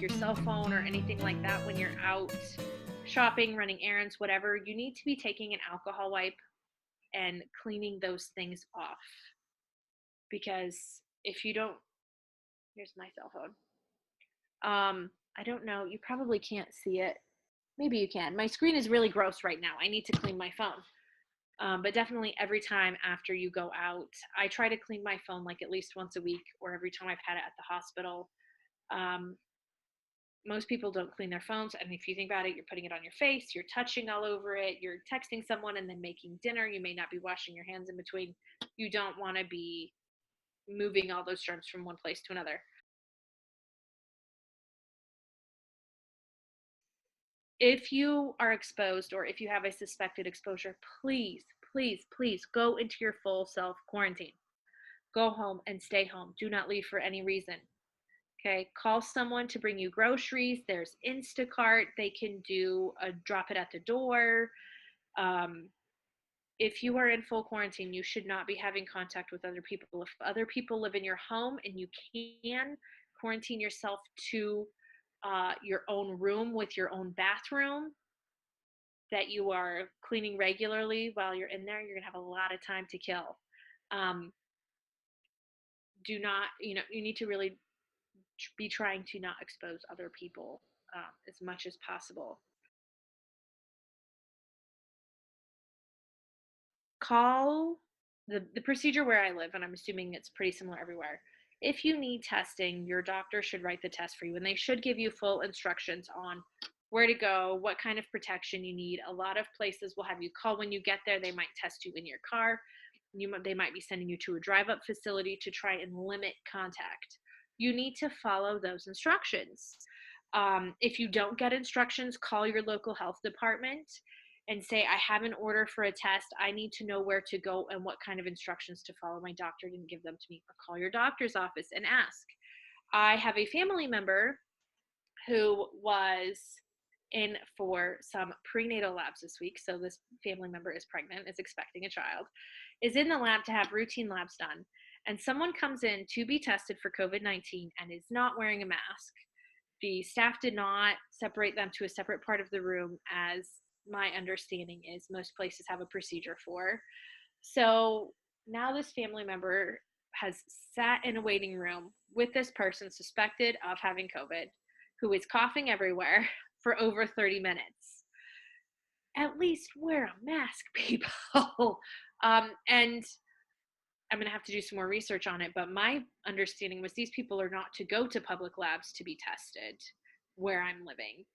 your cell phone or anything like that when you're out shopping, running errands, whatever, you need to be taking an alcohol wipe and cleaning those things off. Because if you don't, here's my cell phone. I don't know. You probably can't see it. Maybe you can. My screen is really gross right now. I need to clean my phone. But definitely every time after you go out, I try to clean my phone like at least once a week or every time I've had it at the hospital. Um, Most people don't clean their phones. And if you think about it, you're putting it on your face, you're touching all over it, you're texting someone and then making dinner. You may not be washing your hands in between. You don't want to be moving all those germs from one place to another. If you are exposed or if you have a suspected exposure, please, please, please go into your full self quarantine. Go home and stay home. Do not leave for any reason. Okay. Call someone to bring you groceries. There's Instacart. They can do a drop it at the door. Um, if you are in full quarantine, you should not be having contact with other people. If other people live in your home and you can quarantine yourself to your own room with your own bathroom that you are cleaning regularly while you're in there, you're going to have a lot of time to kill. Um, do not, you need to really be trying to not expose other people as much as possible. Call the procedure where I live, and I'm assuming it's pretty similar everywhere. If you need testing, your doctor should write the test for you, and they should give you full instructions on where to go, what kind of protection you need. A lot of places will have you call when you get there. They might test you in your car. They might be sending you to a drive-up facility to try and limit contact. You need to follow those instructions. If you don't get instructions, call your local health department and say, I have an order for a test. I need to know where to go and what kind of instructions to follow. My doctor didn't give them to me. Or call your doctor's office and ask. I have a family member who was in for some prenatal labs this week. So this family member is pregnant, is expecting a child, is in the lab to have routine labs done. And someone comes in to be tested for COVID-19 and is not wearing a mask. The staff did not separate them to a separate part of the room, as my understanding is most places have a procedure for. So now this family member has sat in a waiting room with this person suspected of having COVID, who is coughing everywhere for over 30 minutes. At least wear a mask, people. And I'm going to have to do some more research on it, but my understanding was these people are not to go to public labs to be tested where I'm living.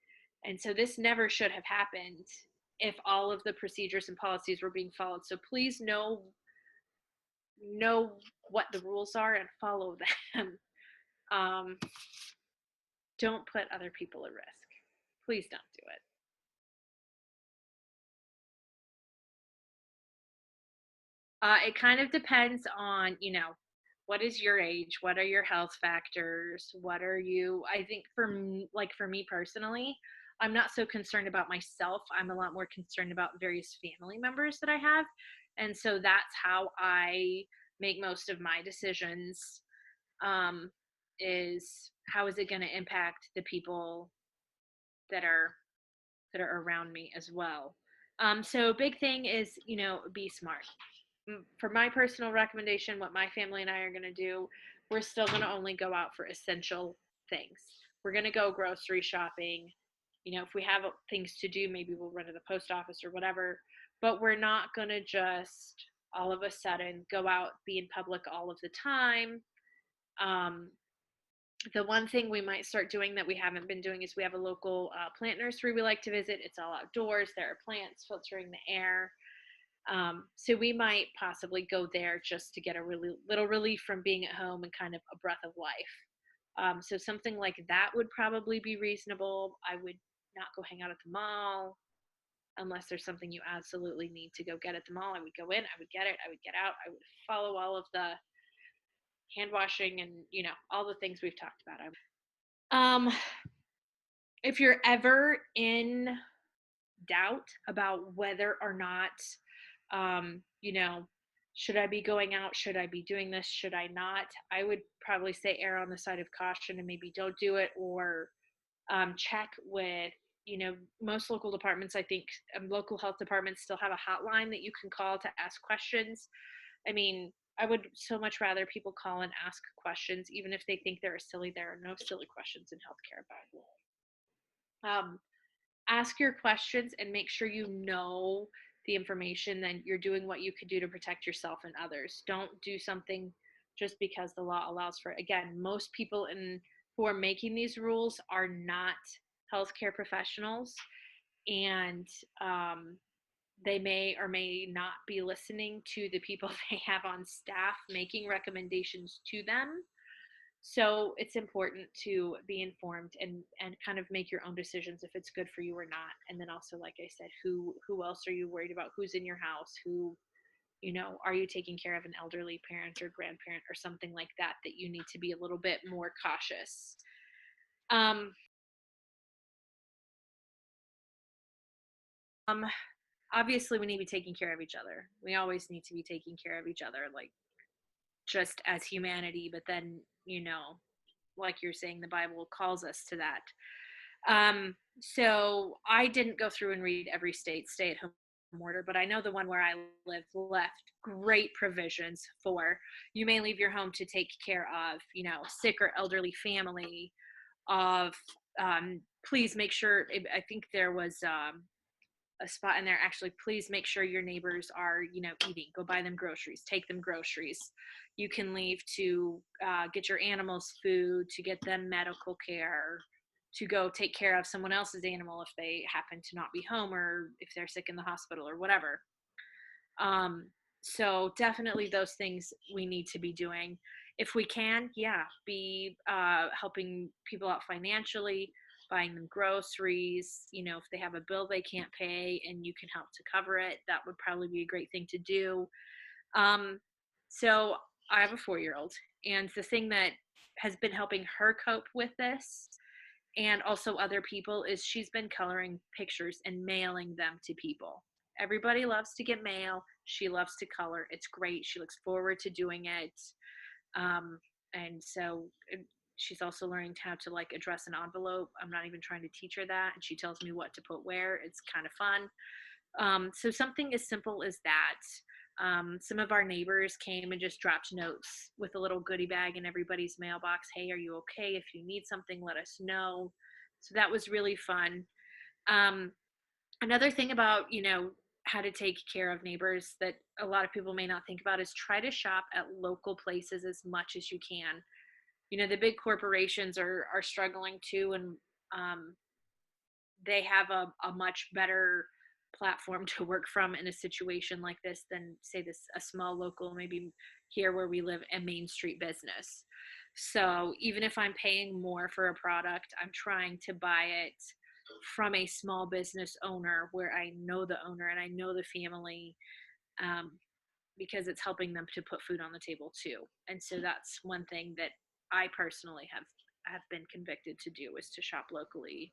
And so this never should have happened if all of the procedures and policies were being followed. So please know what the rules are and follow them. Um, don't put other people at risk. Please don't do it. It kind of depends on, what is your age? What are your health factors? What are you, I think for me personally, I'm not so concerned about myself. I'm a lot more concerned about various family members that I have. And so that's how I make most of my decisions. Um, is how is it going to impact the people that are around me as well. So big thing is, be smart. For my personal recommendation, what my family and I are going to do, we're still going to only go out for essential things. We're going to go grocery shopping. If we have things to do, maybe we'll run to the post office or whatever. But we're not going to just all of a sudden go out, be in public all of the time. Um, the one thing we might start doing that we haven't been doing is we have a local plant nursery we like to visit. It's all outdoors. There are plants filtering the air. So we might possibly go there just to get a really little relief from being at home and kind of a breath of life. So something like that would probably be reasonable. I would not go hang out at the mall unless there's something you absolutely need to go get at the mall. I would go in, I would get it, I would get out, I would follow all of the hand washing and all the things we've talked about. Um, if you're ever in doubt about whether or not, um, you know, should I be going out? Should I be doing this? Should I not? I would probably say err on the side of caution and maybe don't do it, or check with, most local departments. I think local health departments still have a hotline that you can call to ask questions. I mean, I would so much rather people call and ask questions, even if they think they're silly. There are no silly questions in healthcare, but ask your questions and make sure you know the information. Then you're doing what you could do to protect yourself and others. Don't do something just because the law allows for it. Again, most people who are making these rules are not healthcare professionals, and they may or may not be listening to the people they have on staff making recommendations to them. So it's important to be informed and kind of make your own decisions if it's good for you or not. And then also, like I said, who else are you worried about? Who's in your house? Are you taking care of an elderly parent or grandparent or something like that you need to be a little bit more cautious. Um, um, Obviously, we need to be taking care of each other. We always need to be taking care of each other, like just as humanity. But then, like you're saying, the Bible calls us to that. So I didn't go through and read every state stay at home order, but I know the one where I live left great provisions for you may leave your home to take care of, sick or elderly family. Of please make sure. I think there was a spot in there actually. Please make sure your neighbors are, eating. Go buy them groceries. Take them groceries. You can leave to get your animals food, to get them medical care, to go take care of someone else's animal if they happen to not be home or if they're sick in the hospital or whatever. Um, so definitely those things we need to be doing. If we can, yeah, be helping people out financially, buying them groceries. If they have a bill they can't pay and you can help to cover it, that would probably be a great thing to do. Um, so I have a 4-year-old, and the thing that has been helping her cope with this and also other people is she's been coloring pictures and mailing them to people. Everybody loves to get mail. She loves to color. It's great. She looks forward to doing it. And so she's also learning how to like address an envelope. I'm not even trying to teach her that. And she tells me what to put where. It's kind of fun. So something as simple as that. Some of our neighbors came and just dropped notes with a little goodie bag in everybody's mailbox. Hey, are you okay? If you need something, let us know. So that was really fun. Um, Another thing about, how to take care of neighbors that a lot of people may not think about is try to shop at local places as much as you can. The big corporations are struggling too, and um, they have a much better platform to work from in a situation like this than say this a small local, maybe here where we live, a main street business. So even if I'm paying more for a product, I'm trying to buy it from a small business owner where I know the owner and I know the family, um, because it's helping them to put food on the table too. And so that's one thing that I personally have been convicted to do, is to shop locally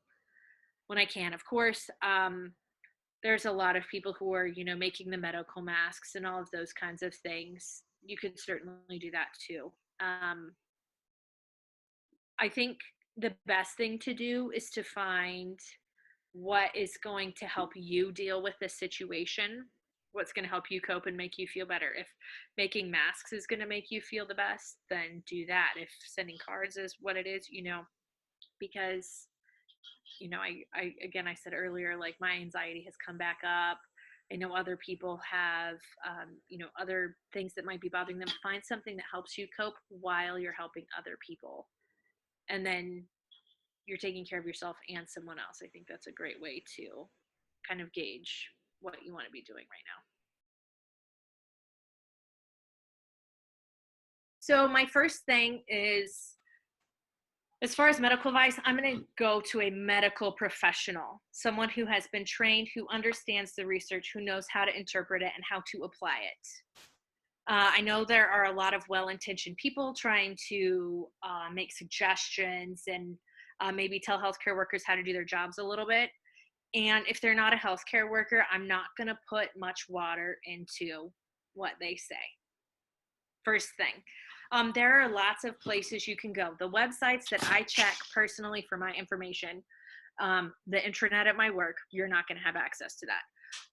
when I can. Of course, there's a lot of people who are, making the medical masks and all of those kinds of things. You could certainly do that too. I think the best thing to do is to find what is going to help you deal with the situation, what's going to help you cope and make you feel better. If making masks is going to make you feel the best, then do that. If sending cards is what it is, because I said earlier, like my anxiety has come back up. I know other people have, other things that might be bothering them. Find something that helps you cope while you're helping other people. And then you're taking care of yourself and someone else. I think that's a great way to kind of gauge what you want to be doing right now. So my first thing is, as far as medical advice, I'm going to go to a medical professional, someone who has been trained, who understands the research, who knows how to interpret it and how to apply it. I know there are a lot of well-intentioned people trying to make suggestions and maybe tell healthcare workers how to do their jobs a little bit. And if they're not a healthcare worker, I'm not going to put much water into what they say. First thing. There are lots of places you can go. The websites that I check personally for my information, the intranet at my work, you're not going to have access to that.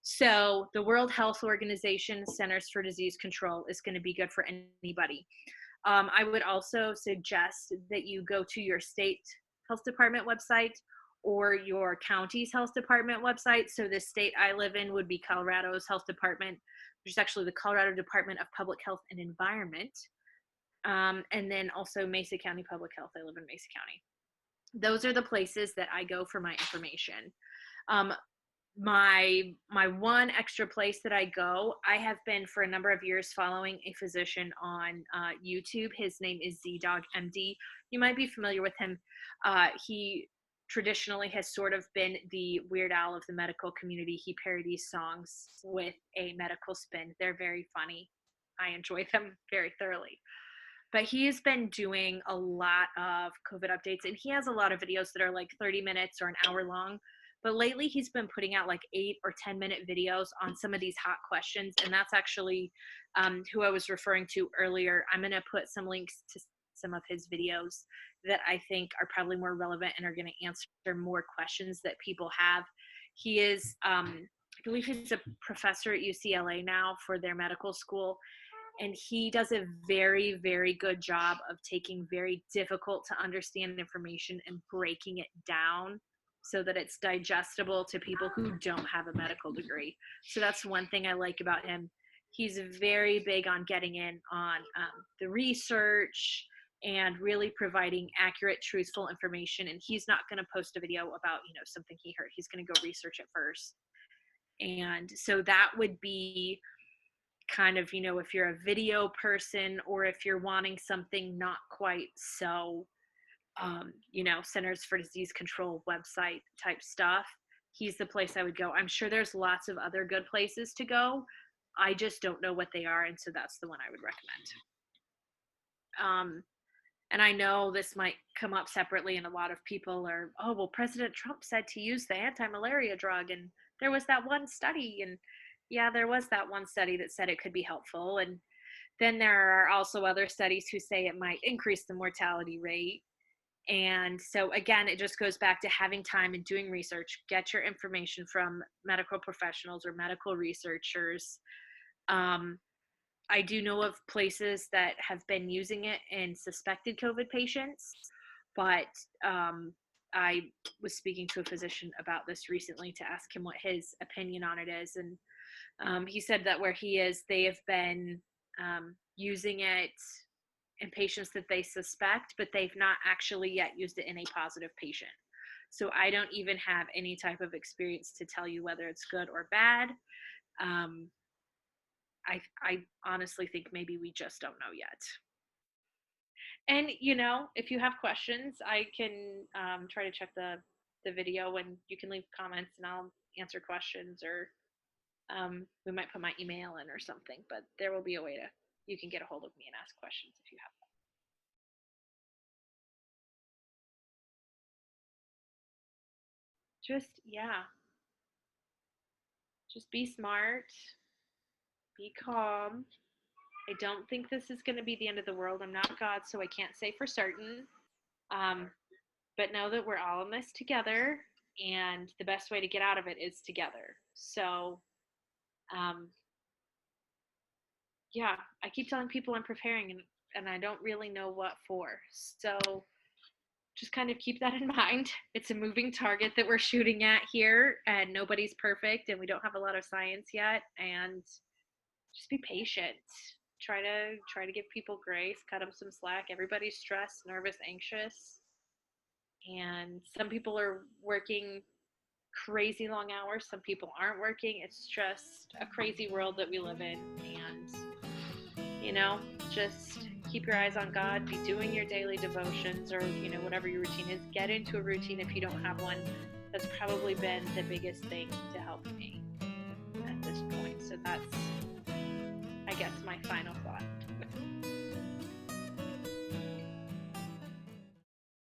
So the World Health Organization Centers for Disease Control is going to be good for anybody. I would also suggest that you go to your state health department website or your county's health department website. So the state I live in would be Colorado's health department, which is actually the Colorado Department of Public Health and Environment. And then also Mesa County Public Health. I live in Mesa County. Those are the places that I go for my information. My one extra place that I go, I have been for a number of years following a physician on YouTube. His name is ZDoggMD. You might be familiar with him. He traditionally has sort of been the Weird Al of the medical community. He parodies songs with a medical spin. They're very funny. I enjoy them very thoroughly. But he has been doing a lot of COVID updates, and he has a lot of videos that are like 30 minutes or an hour long. But lately, he's been putting out like 8 or 10-minute videos on some of these hot questions, and that's actually who I was referring to earlier. I'm going to put some links to some of his videos that I think are probably more relevant and are going to answer more questions that people have. He is, I believe he's a professor at UCLA now for their medical school. And he does a very, very good job of taking very difficult to understand information and breaking it down so that it's digestible to people who don't have a medical degree. So that's one thing I like about him. He's very big on getting in on the research and really providing accurate, truthful information. And he's not going to post a video about, something he heard. He's going to go research it first. And so that would be kind of, if you're a video person or if you're wanting something not quite so, Centers for Disease Control website type stuff, he's the place I would go. I'm sure there's lots of other good places to go. I just don't know what they are. And so that's the one I would recommend. And I know this might come up separately, and a lot of people are, oh, well, President Trump said to use the anti-malaria drug, and there was that one study, and yeah, there was that one study that said it could be helpful. And then there are also other studies who say it might increase the mortality rate. And so again, it just goes back to having time and doing research. Get your information from medical professionals or medical researchers. I do know of places that have been using it in suspected COVID patients, but I was speaking to a physician about this recently to ask him what his opinion on it is. And he said that where he is, they have been using it in patients that they suspect, but they've not actually yet used it in a positive patient. So I don't even have any type of experience to tell you whether it's good or bad. I honestly think maybe we just don't know yet. And, if you have questions, I can try to check the video, and you can leave comments and I'll answer questions, or we might put my email in or something, but there will be a way you can get a hold of me and ask questions if you have them. Just be smart, be calm. I don't think this is going to be the end of the world. I'm not God, so I can't say for certain. But know that we're all in this together, and the best way to get out of it is together. So, I keep telling people I'm preparing, and I don't really know what for. So just kind of keep that in mind. It's a moving target that we're shooting at here, and nobody's perfect, and we don't have a lot of science yet. And just be patient. Try to give people grace, cut them some slack. Everybody's stressed, nervous, anxious, and some people are working crazy long hours. Some people aren't working. It's just a crazy world that we live in, and just keep your eyes on God. Be doing your daily devotions, or whatever your routine is. Get into a routine if you don't have one. That's probably been the biggest thing to help me at this point. So that's, I guess, my final thought.